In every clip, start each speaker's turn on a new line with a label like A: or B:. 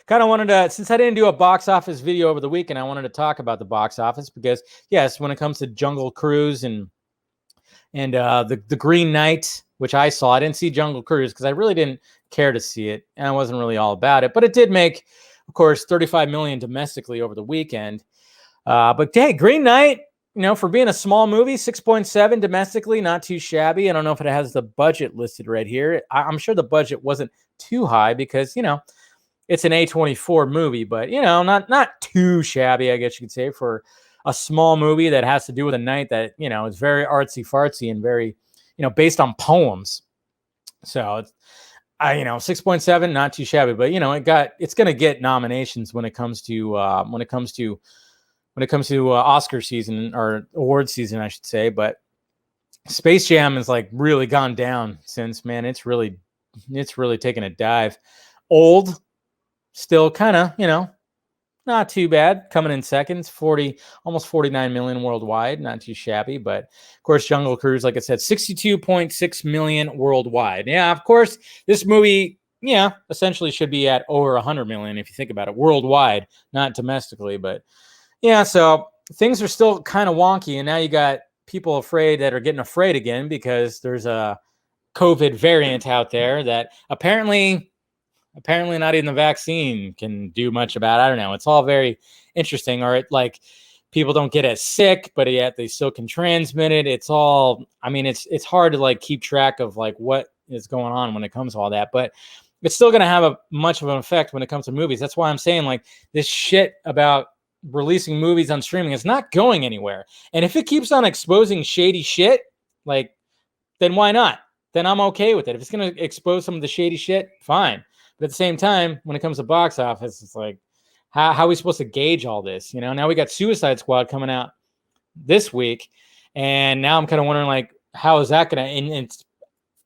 A: kind of wanted to, since I didn't do a box office video over the weekend, I wanted to talk about the box office because, yes, when it comes to Jungle Cruise and the Green Knight, which I saw, I didn't see Jungle Cruise because I really didn't care to see it, and I wasn't really all about it. But it did make, of course, 35 million domestically over the weekend. But hey, Green Knight, for being a small movie, 6.7 domestically, not too shabby. I don't know if it has the budget listed right here. I'm sure the budget wasn't too high because, it's an A24 movie, but, not too shabby, I guess you could say, for a small movie that has to do with a knight that, is very artsy fartsy and very, based on poems. So it's, 6.7, not too shabby, but it's going to get nominations when it comes to Oscar season or award season, I should say. But Space Jam has like really gone down since, man. It's really taken a dive. Old, still kind of, not too bad. Coming in seconds, almost 49 million worldwide. Not too shabby. But of course, Jungle Cruise, like I said, 62.6 million worldwide. Yeah, of course, this movie, essentially should be at over 100 million if you think about it, worldwide, not domestically. But yeah, so things are still kind of wonky. And now you got people that are getting afraid again because there's a COVID variant out there that apparently not even the vaccine can do much about. I don't know. It's all very interesting. Or people don't get as sick, but yet they still can transmit it. It's all, it's hard to keep track of what is going on when it comes to all that, but it's still going to have a much of an effect when it comes to movies. That's why I'm saying this shit about releasing movies on streaming is not going anywhere. And if it keeps on exposing shady shit, then why not? Then I'm okay with it. If it's going to expose some of the shady shit, fine. But at the same time, when it comes to box office, it's how are we supposed to gauge all this? Now we got Suicide Squad coming out this week, and now I'm kind of wondering how is that going to? And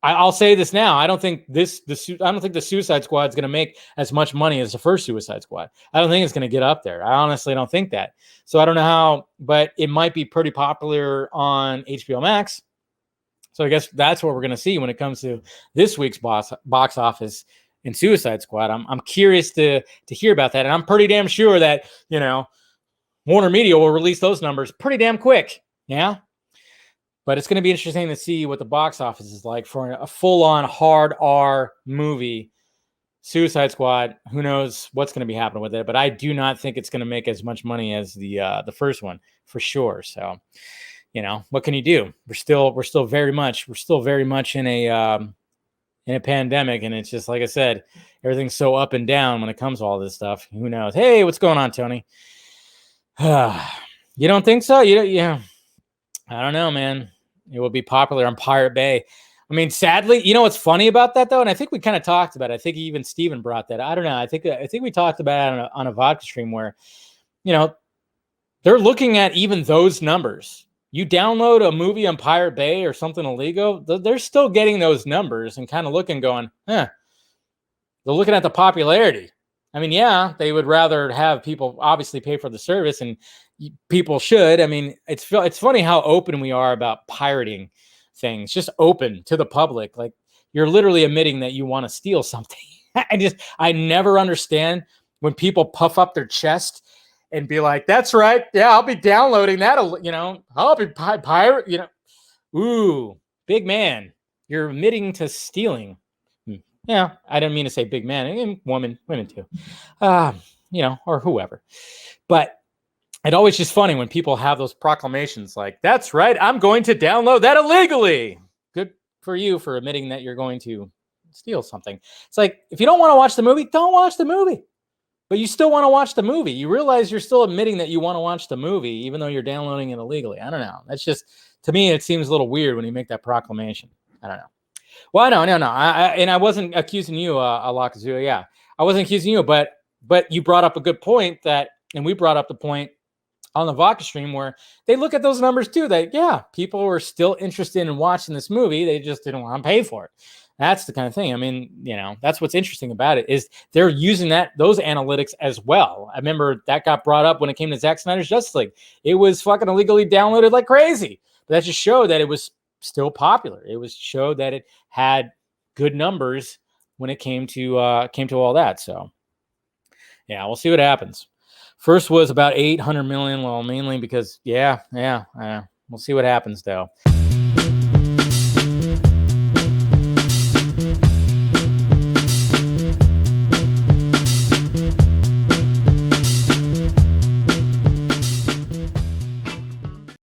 A: I'll say this now: I don't think the Suicide Squad is going to make as much money as the first Suicide Squad. I don't think it's going to get up there. I honestly don't think that. So I don't know how, but it might be pretty popular on HBO Max. So I guess that's what we're going to see when it comes to this week's box office in Suicide Squad. I'm curious to hear about that, and I'm pretty damn sure that Warner Media will release those numbers pretty damn quick. Yeah, but it's going to be interesting to see what the box office is like for a full-on hard R movie. Suicide Squad. Who knows what's going to be happening with it? But I do not think it's going to make as much money as the first one for sure. So, what can you do? We're still very much in a pandemic, and it's just like I said, everything's so up and down when it comes to all this stuff. Who knows? Hey, what's going on, Tony? You don't think so? Yeah. I don't know, man. It will be popular on Pirate Bay. Sadly, what's funny about that though, and I think we kind of talked about it. I think even Steven brought that. I don't know. I think we talked about it on a vodka stream where, they're looking at even those numbers. You download a movie on Pirate Bay or something illegal, they're still getting those numbers and kind of going, they're looking at the popularity. Yeah, they would rather have people obviously pay for the service, and people should. It's funny how open we are about pirating things, just open to the public. You're literally admitting that you want to steal something. I never understand when people puff up their chest and be like, that's right. Yeah, I'll be downloading that. I'll be pirate, Ooh, big man. You're admitting to stealing. Yeah, I didn't mean to say big man. And women too. Or whoever. But it's always just funny when people have those proclamations that's right, I'm going to download that illegally. Good for you for admitting that you're going to steal something. It's if you don't want to watch the movie, don't watch the movie. But you still want to watch the movie. You realize you're still admitting that you want to watch the movie, even though you're downloading it illegally. I don't know. That's just, to me, it seems a little weird when you make that proclamation. I don't know. Well, no. I wasn't accusing you, Alakazua. Yeah, I wasn't accusing you, but you brought up a good point and we brought up the point on the vodka stream where they look at those numbers too. That, yeah, people were still interested in watching this movie. They just didn't want to pay for it. That's the kind of thing. That's what's interesting about it is they're using those analytics as well. I remember that got brought up when it came to Zack Snyder's Justice League. It was fucking illegally downloaded like crazy. But that just showed that it was still popular. It showed that it had good numbers when it came to all that. So Yeah, we'll see what happens. First was about 800 million, well, mainly because, we'll see what happens though.